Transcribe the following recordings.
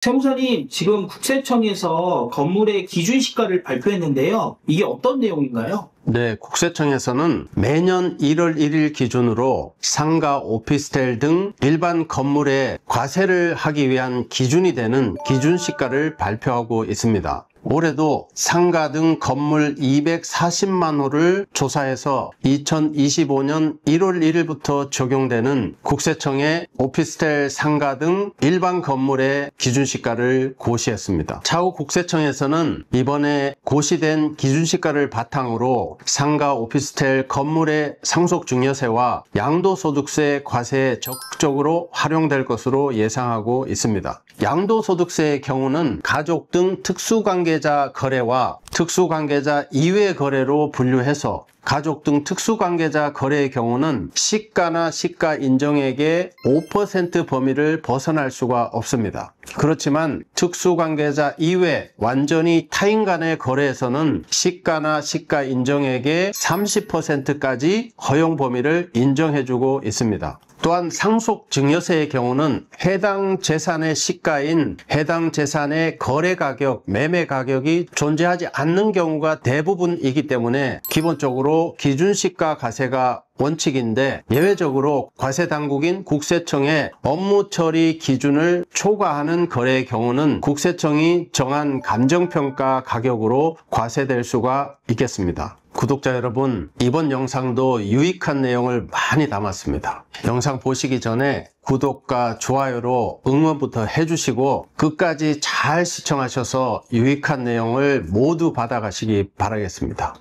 세무사님, 지금 국세청에서 건물의 기준시가를 발표했는데요. 이게 어떤 내용인가요? 네, 국세청에서는 매년 1월 1일 기준으로 상가, 오피스텔 등 일반 건물에 과세를 하기 위한 기준이 되는 기준시가를 발표하고 있습니다. 올해도 상가 등 건물 240만 호를 조사해서 2025년 1월 1일부터 적용되는 국세청의 오피스텔, 상가 등 일반 건물의 기준시가를 고시했습니다. 차후 국세청에서는 이번에 고시된 기준시가를 바탕으로 상가, 오피스텔 건물의 상속증여세와 양도소득세 과세에 적극적으로 활용될 것으로 예상하고 있습니다. 양도소득세의 경우는 가족 등 특수관계자 거래와 특수관계자 이외 거래로 분류해서 가족 등 특수관계자 거래의 경우는 시가나 시가 인정액의 5% 범위를 벗어날 수가 없습니다. 그렇지만 특수관계자 이외 완전히 타인 간의 거래에서는 시가나 시가 인정액의 30%까지 허용 범위를 인정해주고 있습니다. 또한 상속증여세의 경우는 해당 재산의 시가인 해당 재산의 거래 가격, 매매 가격이 존재하지 않는 경우가 대부분이기 때문에 기본적으로 기준시가 과세가 원칙인데 예외적으로 과세당국인 국세청의 업무 처리 기준을 초과하는 거래의 경우는 국세청이 정한 감정평가 가격으로 과세될 수가 있겠습니다. 구독자 여러분, 이번 영상도 유익한 내용을 많이 담았습니다. 영상 보시기 전에 구독과 좋아요로 응원부터 해주시고 끝까지 잘 시청하셔서 유익한 내용을 모두 받아가시기 바라겠습니다.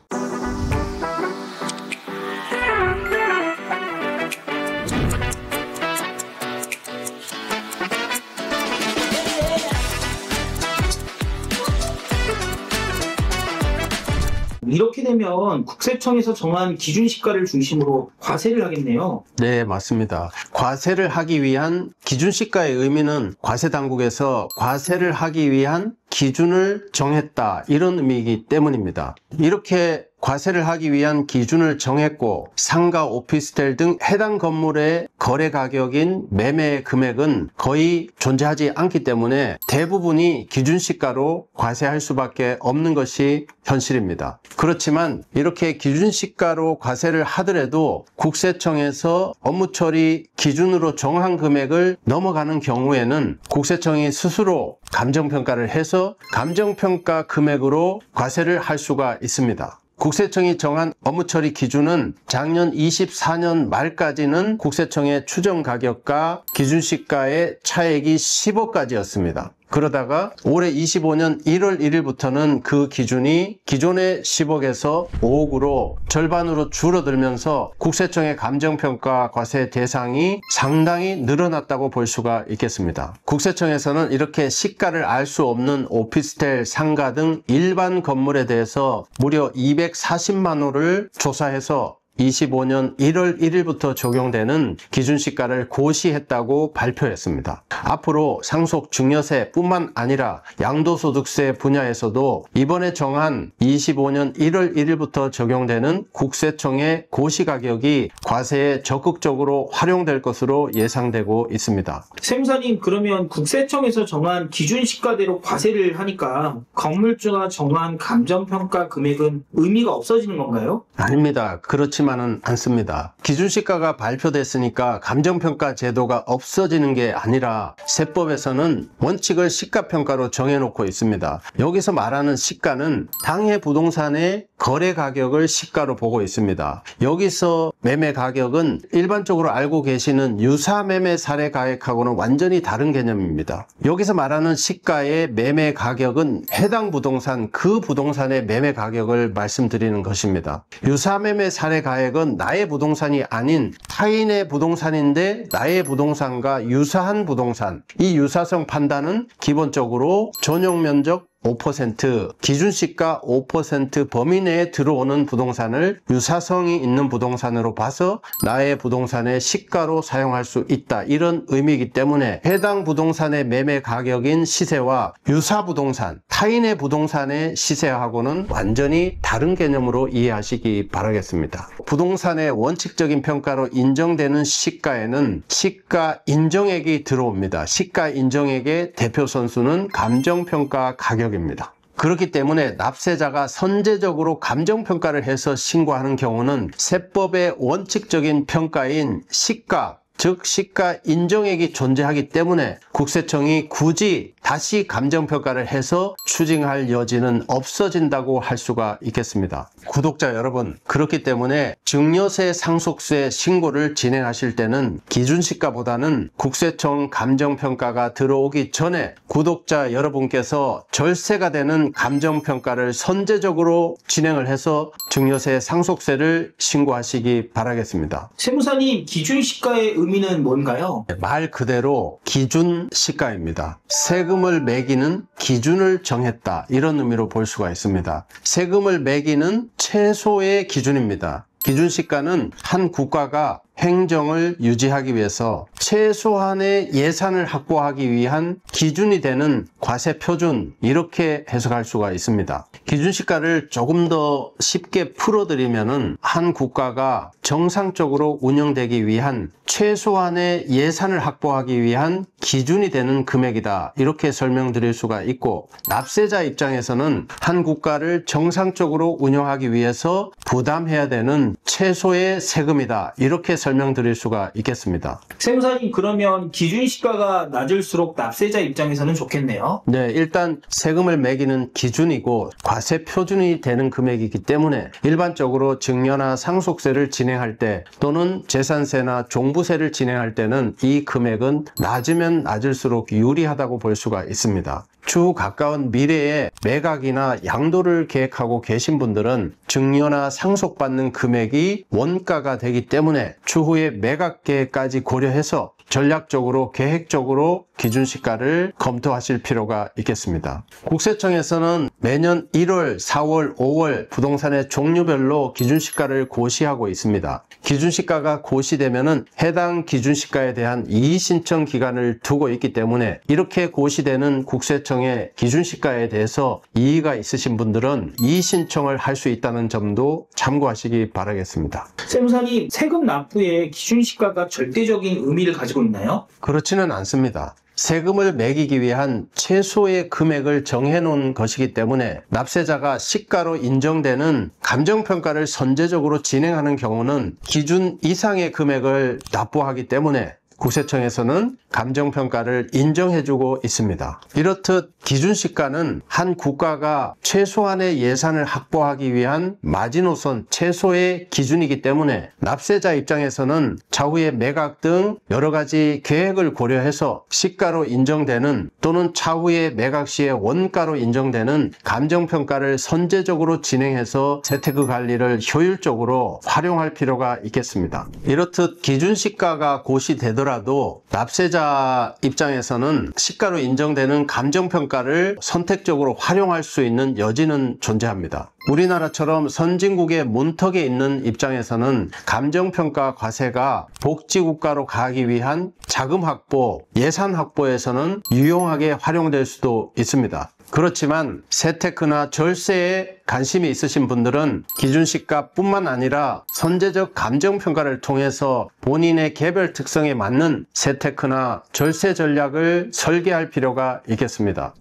이렇게 되면 국세청에서 정한 기준시가를 중심으로 과세를 하겠네요. 네, 맞습니다. 과세를 하기 위한 기준시가의 의미는 과세당국에서 과세를 하기 위한 기준을 정했다, 이런 의미이기 때문입니다. 이렇게 과세를 하기 위한 기준을 정했고 상가, 오피스텔 등 해당 건물의 거래 가격인 매매 금액은 거의 존재하지 않기 때문에 대부분이 기준시가로 과세할 수밖에 없는 것이 현실입니다. 그렇지만 이렇게 기준시가로 과세를 하더라도 국세청에서 업무 처리 기준으로 정한 금액을 넘어가는 경우에는 국세청이 스스로 감정평가를 해서 감정평가 금액으로 과세를 할 수가 있습니다. 국세청이 정한 업무처리 기준은 작년 24년 말까지는 국세청의 추정가격과 기준시가의 차액이 10억까지였습니다. 그러다가 올해 25년 1월 1일부터는 그 기준이 기존의 10억에서 5억으로 절반으로 줄어들면서 국세청의 감정평가 과세 대상이 상당히 늘어났다고 볼 수가 있겠습니다. 국세청에서는 이렇게 시가를 알 수 없는 오피스텔, 상가 등 일반 건물에 대해서 무려 240만 호를 조사해서 25년 1월 1일부터 적용되는 기준시가를 고시했다고 발표했습니다. 앞으로 상속증여세뿐만 아니라 양도소득세 분야에서도 이번에 정한 25년 1월 1일부터 적용되는 국세청의 고시가격이 과세에 적극적으로 활용될 것으로 예상되고 있습니다. 세무사님, 그러면 국세청에서 정한 기준시가대로 과세를 하니까 건물주가 정한 감정평가 금액은 의미가 없어지는 건가요? 아닙니다. 그렇지만은 않습니다. 기준시가가 발표됐으니까 감정평가 제도가 없어지는 게 아니라 세법에서는 원칙을 시가평가로 정해놓고 있습니다. 여기서 말하는 시가는 당해 부동산의 거래 가격을 시가로 보고 있습니다. 여기서 매매 가격은 일반적으로 알고 계시는 유사매매 사례 가액하고는 완전히 다른 개념입니다. 여기서 말하는 시가의 매매 가격은 해당 부동산, 그 부동산의 매매 가격을 말씀드리는 것입니다. 유사매매 사례 가액은 나의 부동산이 아닌 타인의 부동산인데 나의 부동산과 유사한 부동산, 이 유사성 판단은 기본적으로 전용면적 5%, 기준시가 5% 범위 내에 들어오는 부동산을 유사성이 있는 부동산으로 봐서 나의 부동산의 시가로 사용할 수 있다. 이런 의미이기 때문에 해당 부동산의 매매 가격인 시세와 유사 부동산, 타인의 부동산의 시세하고는 완전히 다른 개념으로 이해하시기 바라겠습니다. 부동산의 원칙적인 평가로 인정되는 시가에는 시가 인정액이 들어옵니다. 시가 인정액의 대표 선수는 감정평가 가격입니다. 그렇기 때문에 납세자가 선제적으로 감정평가를 해서 신고하는 경우는 세법의 원칙적인 평가인 시가, 즉 시가 인정액이 존재하기 때문에 국세청이 굳이 다시 감정평가를 해서 추징할 여지는 없어진다고 할 수가 있겠습니다. 구독자 여러분, 그렇기 때문에 증여세 상속세 신고를 진행하실 때는 기준시가보다는 국세청 감정평가가 들어오기 전에 구독자 여러분께서 절세가 되는 감정평가를 선제적으로 진행을 해서 증여세 상속세를 신고하시기 바라겠습니다. 세무사님, 기준시가의 의미는 뭔가요? 말 그대로 기준시가입니다. 세금을 매기는 기준을 정했다. 이런 의미로 볼 수가 있습니다. 세금을 매기는 최소의 기준입니다. 기준시가는 한 국가가 행정을 유지하기 위해서 최소한의 예산을 확보하기 위한 기준이 되는 과세표준, 이렇게 해석할 수가 있습니다. 기준시가를 조금 더 쉽게 풀어드리면은 한 국가가 정상적으로 운영되기 위한 최소한의 예산을 확보하기 위한 기준이 되는 금액이다. 이렇게 설명드릴 수가 있고, 납세자 입장에서는 한 국가를 정상적으로 운영하기 위해서 부담해야 되는 최소의 세금이다. 이렇게 설명드릴 수가 있겠습니다. 세무사님, 그러면 기준시가가 낮을수록 납세자 입장에서는 좋겠네요. 네, 일단 세금을 매기는 기준이고 과세 표준이 되는 금액이기 때문에 일반적으로 증여나 상속세를 진행할 때 또는 재산세나 종부세를 진행할 때는 이 금액은 낮으면 낮을수록 유리하다고 볼 수가 있습니다. 추후 가까운 미래에 매각이나 양도를 계획하고 계신 분들은 증여나 상속받는 금액이 원가가 되기 때문에 추후에 매각 계획까지 고려해서 전략적으로 계획적으로 기준시가를 검토하실 필요가 있겠습니다. 국세청에서는 매년 1월, 4월, 5월 부동산의 종류별로 기준시가를 고시하고 있습니다. 기준시가가 고시되면은 해당 기준시가에 대한 이의신청 기간을 두고 있기 때문에 이렇게 고시되는 국세청의 기준시가에 대해서 이의가 있으신 분들은 이의신청을 할 수 있다는 점도 참고하시기 바라겠습니다. 세무사님, 세금 납부에 기준시가가 절대적인 의미를 가지고 있나요? 그렇지는 않습니다. 세금을 매기기 위한 최소의 금액을 정해놓은 것이기 때문에 납세자가 시가로 인정되는 감정평가를 선제적으로 진행하는 경우는 기준 이상의 금액을 납부하기 때문에 국세청에서는 감정평가를 인정해주고 있습니다. 이렇듯 기준시가는 한 국가가 최소한의 예산을 확보하기 위한 마지노선, 최소의 기준이기 때문에 납세자 입장에서는 차후에 매각 등 여러 가지 계획을 고려해서 시가로 인정되는 또는 차후에 매각 시에 원가로 인정되는 감정평가를 선제적으로 진행해서 재테크 관리를 효율적으로 활용할 필요가 있겠습니다. 이렇듯 기준시가가 고시되더라도 납세자 입장에서는 시가로 인정되는 감정평가를 선택적으로 활용할 수 있는 여지는 존재합니다. 우리나라처럼 선진국의 문턱에 있는 입장에서는 감정평가 과세가 복지국가로 가기 위한 자금 확보, 예산 확보에서는 유용하게 활용될 수도 있습니다. 그렇지만 세테크나 절세에 관심이 있으신 분들은 기준시가뿐만 아니라 선제적 감정평가를 통해서 본인의 개별 특성에 맞는 세테크나 절세 전략을 설계할 필요가 있겠습니다.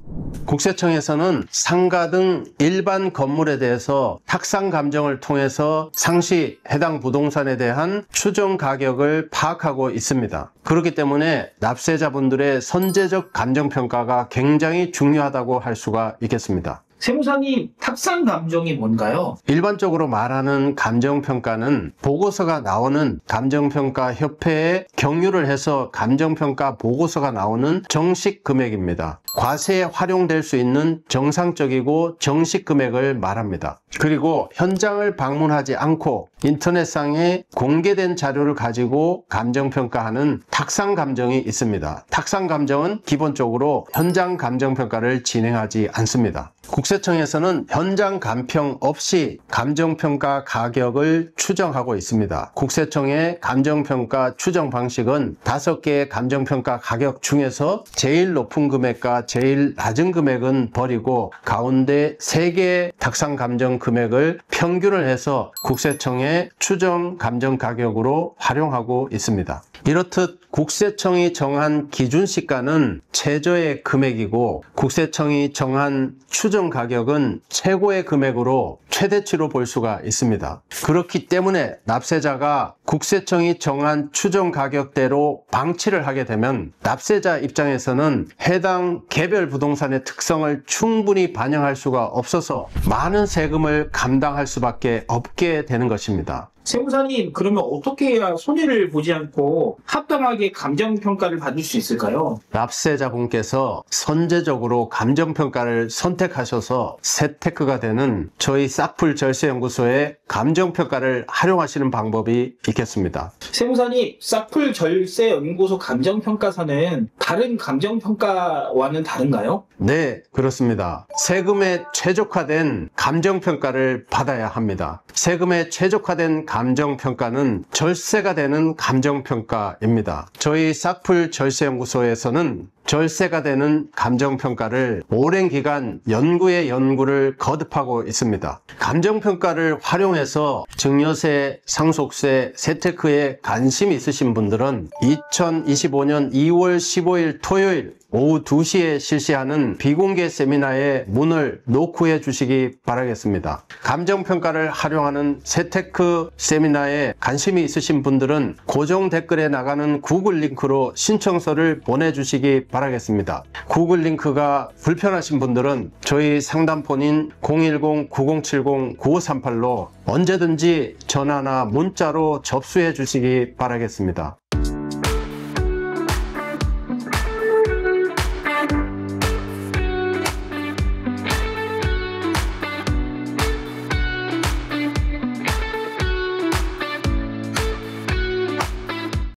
국세청에서는 상가 등 일반 건물에 대해서 탁상 감정을 통해서 상시 해당 부동산에 대한 추정 가격을 파악하고 있습니다. 그렇기 때문에 납세자분들의 선제적 감정평가가 굉장히 중요하다고 할 수가 있겠습니다. 세무사님, 탁상 감정이 뭔가요? 일반적으로 말하는 감정평가는 보고서가 나오는 감정평가 협회에 경유를 해서 감정평가 보고서가 나오는 정식 금액입니다. 과세에 활용될 수 있는 정상적이고 정식 금액을 말합니다. 그리고 현장을 방문하지 않고 인터넷상에 공개된 자료를 가지고 감정평가하는 탁상 감정이 있습니다. 탁상 감정은 기본적으로 현장 감정평가를 진행하지 않습니다. 국세청에서는 현장 감평 없이 감정평가 가격을 추정하고 있습니다. 국세청의 감정평가 추정 방식은 5개의 감정평가 가격 중에서 제일 높은 금액과 제일 낮은 금액은 버리고 가운데 3개의 탁상 감정 금액을 평균을 해서 국세청의 추정 감정 가격으로 활용하고 있습니다. 이렇듯 국세청이 정한 기준시가는 최저의 금액이고 국세청이 정한 추정 가격은 최고의 금액으로 최대치로 볼 수가 있습니다. 그렇기 때문에 납세자가 국세청이 정한 추정 가격대로 방치를 하게 되면 납세자 입장에서는 해당 개별 부동산의 특성을 충분히 반영할 수가 없어서 많은 세금을 감당할 수밖에 없게 되는 것입니다. 세무사님, 그러면 어떻게 해야 손해를 보지 않고 합당하게 감정평가를 받을 수 있을까요? 납세자분께서 선제적으로 감정평가를 선택하셔서 세테크가 되는 저희 싹풀 절세연구소의 감정평가를 활용하시는 방법이 있겠습니다. 세무사님, 싹풀 절세연구소 감정평가사는 다른 감정평가와는 다른가요? 네, 그렇습니다. 세금에 최적화된 감정평가를 받아야 합니다. 세금에 최적화된 감정평가는 절세가 되는 감정평가입니다. 저희 싹풀 절세연구소에서는 절세가 되는 감정평가를 오랜 기간 연구에 연구를 거듭하고 있습니다. 감정평가를 활용해서 증여세, 상속세, 세테크에 관심 있으신 분들은 2025년 2월 15일 토요일 오후 2시에 실시하는 비공개 세미나에 문을 노크해 주시기 바라겠습니다. 감정평가를 활용하는 세테크 세미나에 관심이 있으신 분들은 고정 댓글에 나가는 구글 링크로 신청서를 보내주시기 바라겠습니다. 구글 링크가 불편하신 분들은 저희 상담폰인 010-9070-9538로 언제든지 전화나 문자로 접수해 주시기 바라겠습니다.